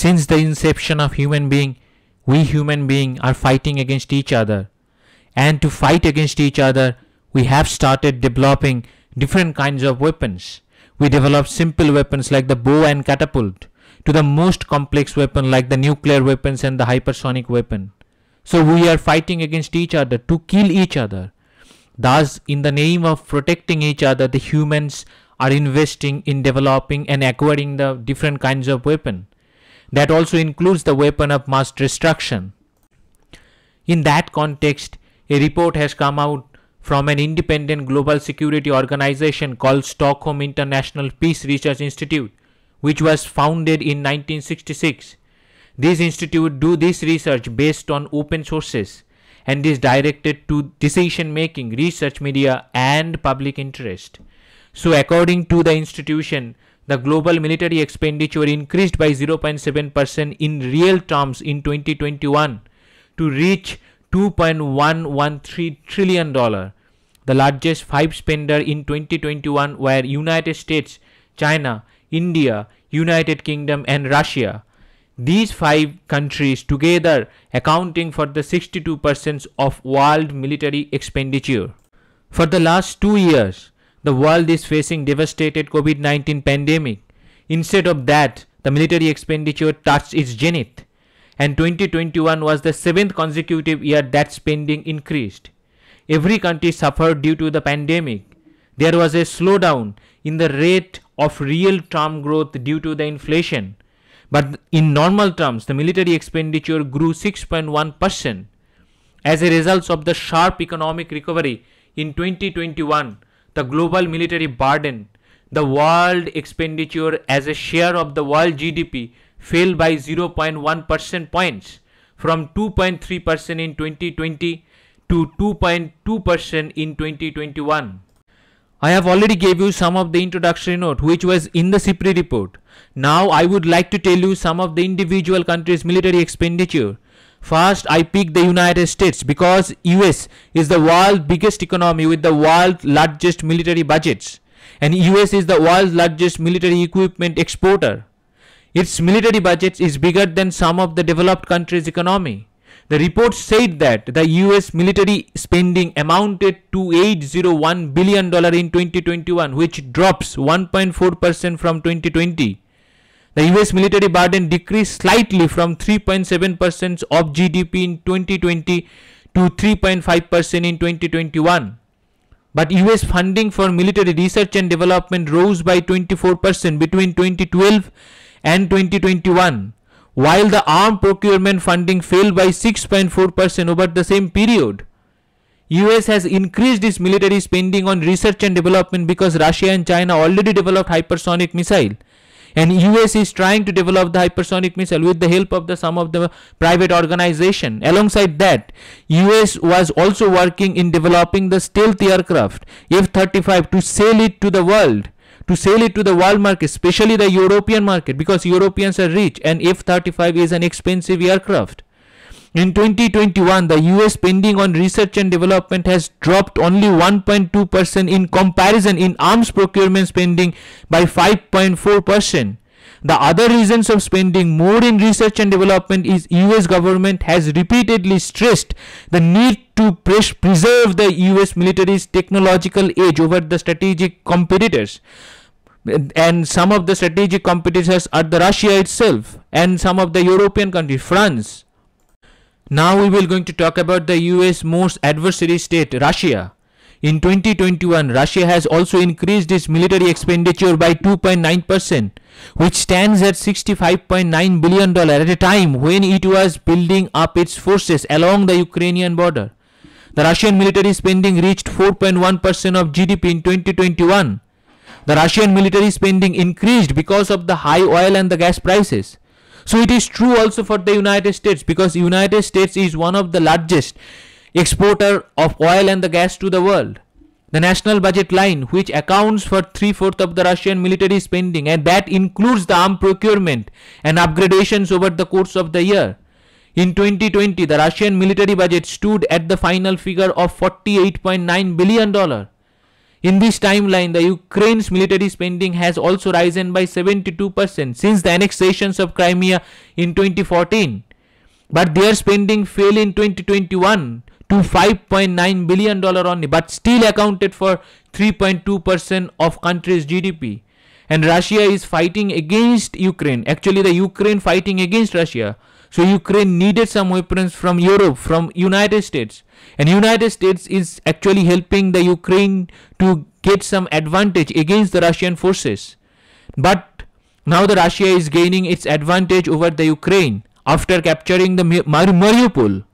Since the inception of human being, we human beings are fighting against each other. And to fight against each other, we have started developing different kinds of weapons. We developed simple weapons like the bow and catapult, to the most complex weapon like the nuclear weapons and the hypersonic weapon. So we are fighting against each other to kill each other. Thus, in the name of protecting each other, the humans are investing in developing and acquiring the different kinds of weapon. That also includes the weapon of mass destruction. In that context, a report has come out from an independent global security organization called Stockholm International Peace Research Institute, which was founded in 1966. This institute do this research based on open sources and is directed to decision making, research media and public interest. So according to the institution, the global military expenditure increased by 0.7% in real terms in 2021 to reach $2.113 trillion. The largest five spender in 2021 were United States, China, India, United Kingdom and Russia. These five countries together accounting for the 62% of world military expenditure. For the last 2 years, the world is facing devastated COVID-19 pandemic. Instead of that, the military expenditure touched its zenith, and 2021 was the 7th consecutive year that spending increased. Every country suffered due to the pandemic. There was a slowdown in the rate of real term growth due to the inflation. But in normal terms, the military expenditure grew 6.1%. As a result of the sharp economic recovery in 2021, the global military burden, the world expenditure as a share of the world GDP fell by 0.1% points from 2.3% in 2020 to 2.2% in 2021. I have already gave you some of the introductory note which was in the SIPRI report. Now I would like to tell you some of the individual countries' military expenditure. First, I pick the United States because US is the world's biggest economy with the world's largest military budgets, and US is the world's largest military equipment exporter. Its military budget is bigger than some of the developed countries' economy. The report said that the US military spending amounted to $801 billion in 2021, which drops 1.4% from 2020. The US military burden decreased slightly from 3.7% of GDP in 2020 to 3.5% in 2021. But US funding for military research and development rose by 24% between 2012 and 2021. While the armed procurement funding fell by 6.4% over the same period. US has increased its military spending on research and development because Russia and China already developed hypersonic missile, and US is trying to develop the hypersonic missile with the help of some of the private organization. Alongside that, US was also working in developing the stealth aircraft F-35 to sell it to the world. Market, especially the European market, because Europeans are rich and F-35 is an expensive aircraft. In 2021, the US spending on research and development has dropped only 1.2% in comparison in arms procurement spending by 5.4%. The other reasons of spending more in research and development is US government has repeatedly stressed the need to preserve the US military's technological edge over the strategic competitors. And some of the strategic competitors are the Russia itself and some of the European countries, France. Now we will going to talk about the US most adversary state, Russia. In 2021, Russia has also increased its military expenditure by 2.9%, which stands at $65.9 billion at a time when it was building up its forces along the Ukrainian border. The Russian military spending reached 4.1% of GDP in 2021. The Russian military spending increased because of the high oil and the gas prices. So it is true also for the United States, because United States is one of the largest exporter of oil and the gas to the world. The national budget line, which accounts for 3/4 of the Russian military spending, and that includes the armed procurement and upgradations over the course of the year. In 2020, the Russian military budget stood at the final figure of $48.9 billion. In this timeline, the Ukraine's military spending has also risen by 72% since the annexations of Crimea in 2014. But their spending fell in 2021 to $5.9 billion only, but still accounted for 3.2% of country's GDP. And Russia is fighting against Ukraine. Actually, the Ukraine fighting against Russia. So Ukraine needed some weapons from Europe, from United States. And United States is actually helping the Ukraine to get some advantage against the Russian forces. But now the Russia is gaining its advantage over the Ukraine after capturing the Mariupol.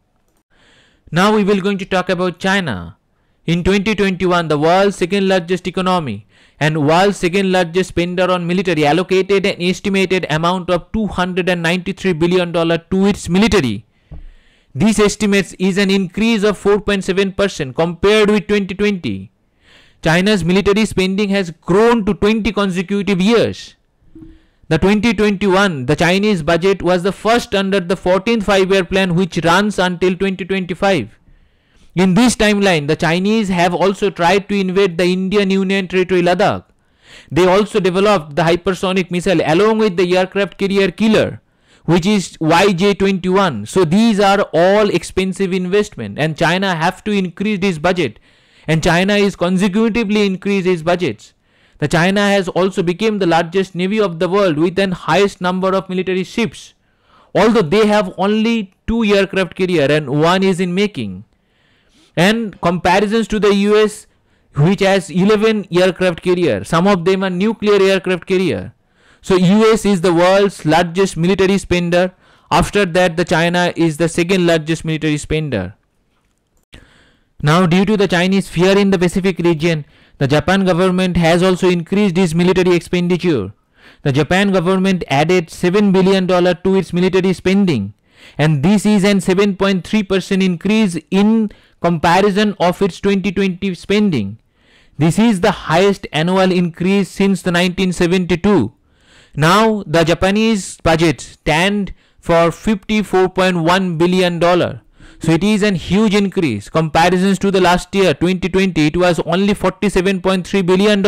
Now we will going to talk about China. In 2021, the world's second largest economy and world's second largest spender on military allocated an estimated amount of $293 billion to its military. This estimate is an increase of 4.7% compared with 2020. China's military spending has grown to 20 consecutive years. The 2021, the Chinese budget was the first under the 14th five-year plan, which runs until 2025. In this timeline, the Chinese have also tried to invade the Indian Union territory Ladakh. They also developed the hypersonic missile along with the aircraft carrier killer, which is YJ-21. So these are all expensive investment, and China have to increase this budget, and China is consecutively increase its budgets. The China has also become the largest navy of the world with the highest number of military ships, although they have only 2 aircraft carrier and 1 is in making. And comparisons to the US, which has 11 aircraft carrier, some of them are nuclear aircraft carrier. So US is the world's largest military spender. After that, the China is the second largest military spender. Now, due to the Chinese fear in the Pacific region, the Japan government has also increased its military expenditure. The Japan government added $7 billion to its military spending, and this is an 7.3% increase in comparison of its 2020 spending. This is the highest annual increase since the 1972. Now the Japanese budget stands for $54.1 billion. So it is a huge increase. Comparisons to the last year 2020, it was only $47.3 billion.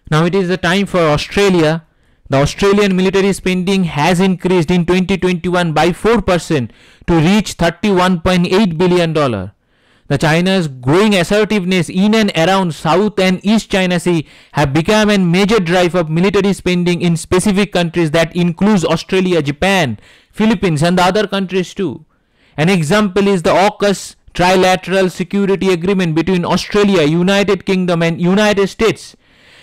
Now it is the time for Australia. The Australian military spending has increased in 2021 by 4% to reach $31.8 billion. The China's growing assertiveness in and around South and East China Sea have become a major drive of military spending in specific countries that includes Australia, Japan, Philippines and the other countries too. An example is the AUKUS trilateral security agreement between Australia, United Kingdom and United States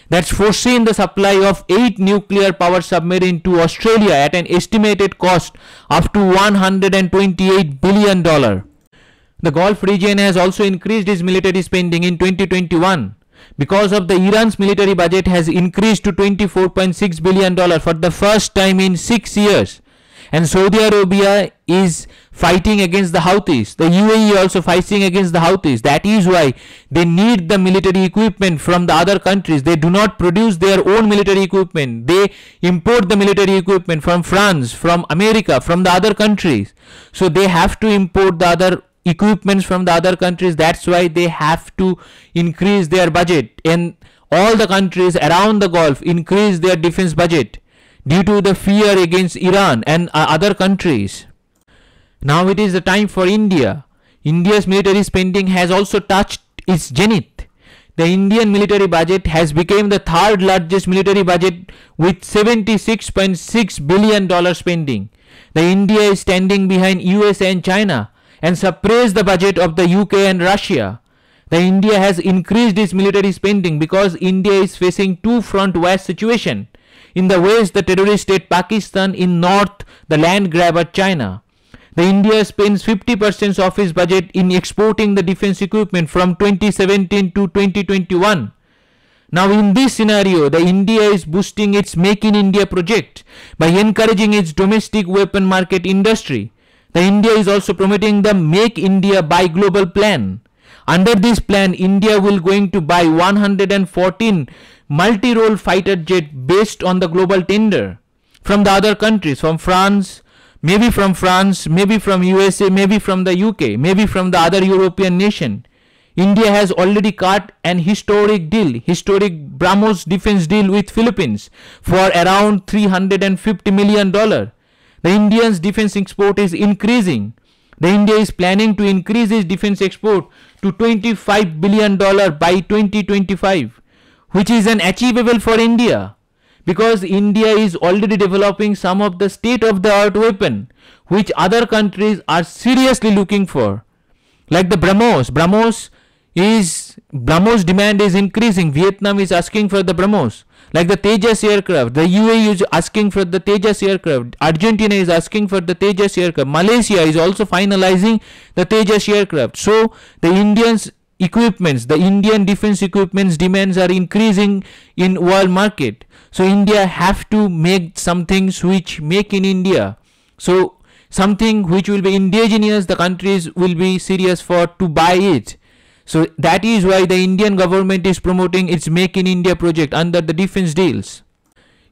that's foreseen the supply of 8 nuclear power submarines to Australia at an estimated cost up to $128 billion. The Gulf region has also increased its military spending in 2021 because of the Iran's military budget has increased to $24.6 billion for the first time in 6 years. And Saudi Arabia is fighting against the Houthis. The UAE also fighting against the Houthis. That is why they need the military equipment from the other countries. They do not produce their own military equipment. They import the military equipment from France, from America, from the other countries. So they have to import the other equipments from the other countries. That's why they have to increase their budget. And all the countries around the Gulf increase their defense budget due to the fear against Iran and other countries. Now it is the time for India. India's military spending has also touched its zenith. The Indian military budget has become the third largest military budget with $76.6 billion spending. The India is standing behind USA and China and surpassed the budget of the UK and Russia. The India has increased its military spending because India is facing two-front war situation. In the west, the terrorist state Pakistan; in north, the land grabber China. The India spends 50% of its budget in exporting the defense equipment from 2017 to 2021. Now in this scenario, the India is boosting its Make in India project by encouraging its domestic weapon market industry. The India is also promoting the Make India Buy Global plan. Under this plan, India will going to buy 114 multi-role fighter jet based on the global tender from the other countries, from France, maybe from USA, maybe from the UK, maybe from the other European nation. India has already cut an historic BrahMos defense deal with Philippines for around $350 million. The Indian's defense export is increasing. The India is planning to increase its defense export to $25 billion by 2025, which is an achievable for India, because India is already developing some of the state-of-the-art weapon which other countries are seriously looking for, like the BrahMos. BrahMos demand is increasing. Vietnam is asking for the BrahMos. Like the Tejas aircraft, the UAE is asking for the Tejas aircraft. Argentina is asking for the Tejas aircraft. Malaysia is also finalizing the Tejas aircraft. So the Indian defense equipments demands are increasing in world market. So India have to make some things which make in India. So something which will be indigenous, the countries will be serious for to buy it. So that is why the Indian government is promoting its Make in India project under the defense deals.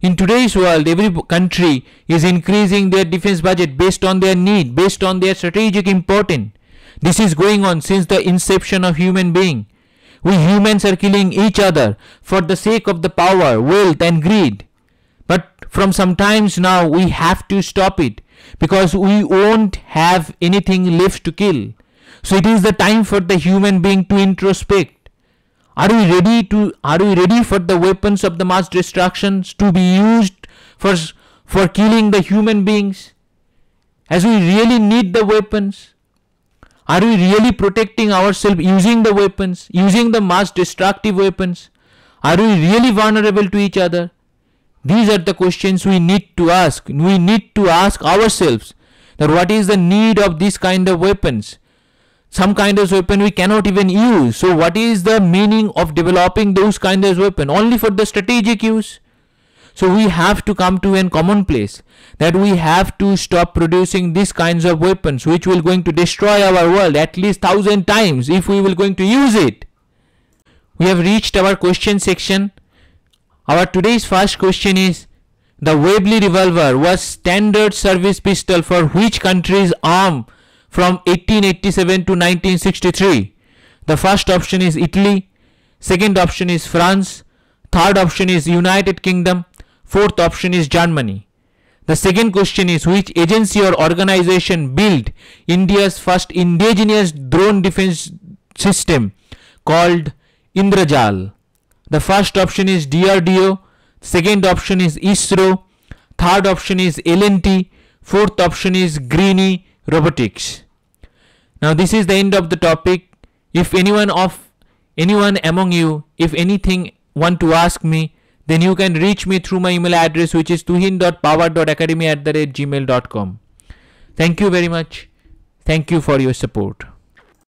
In today's world, every country is increasing their defense budget based on their need, based on their strategic importance. This is going on since the inception of human being. We humans are killing each other for the sake of the power, wealth and greed. But from some times now we have to stop it, because we won't have anything left to kill. So it is the time for the human being to introspect. Are we ready for the weapons of the mass destruction to be used for killing the human beings? As we really need the weapons? Are we really protecting ourselves using the weapons, using the mass destructive weapons? Are we really vulnerable to each other? These are the questions we need to ask. We need to ask ourselves that what is the need of this kind of weapons? Some kind of weapon we cannot even use. So what is the meaning of developing those kind of weapon? Only for the strategic use. So we have to come to a common place that we have to stop producing these kinds of weapons which will going to destroy our world at least 1,000 times if we will going to use it. We have reached our question section. Our today's first question is, the Webley revolver was standard service pistol for which country's arm from 1887 to 1963? The first option is Italy, second option is France, third option is United Kingdom, fourth option is Germany. The second question is, which agency or organization built India's first indigenous drone defense system called Indrajal? The first option is DRDO, second option is ISRO, third option is L&T, fourth option is Greeny Robotics. Now this is the end of the topic. If anyone among you, if anything want to ask me, then you can reach me through my email address, which is tuhin.power.academy@gmail.com. Thank you very much. Thank you for your support.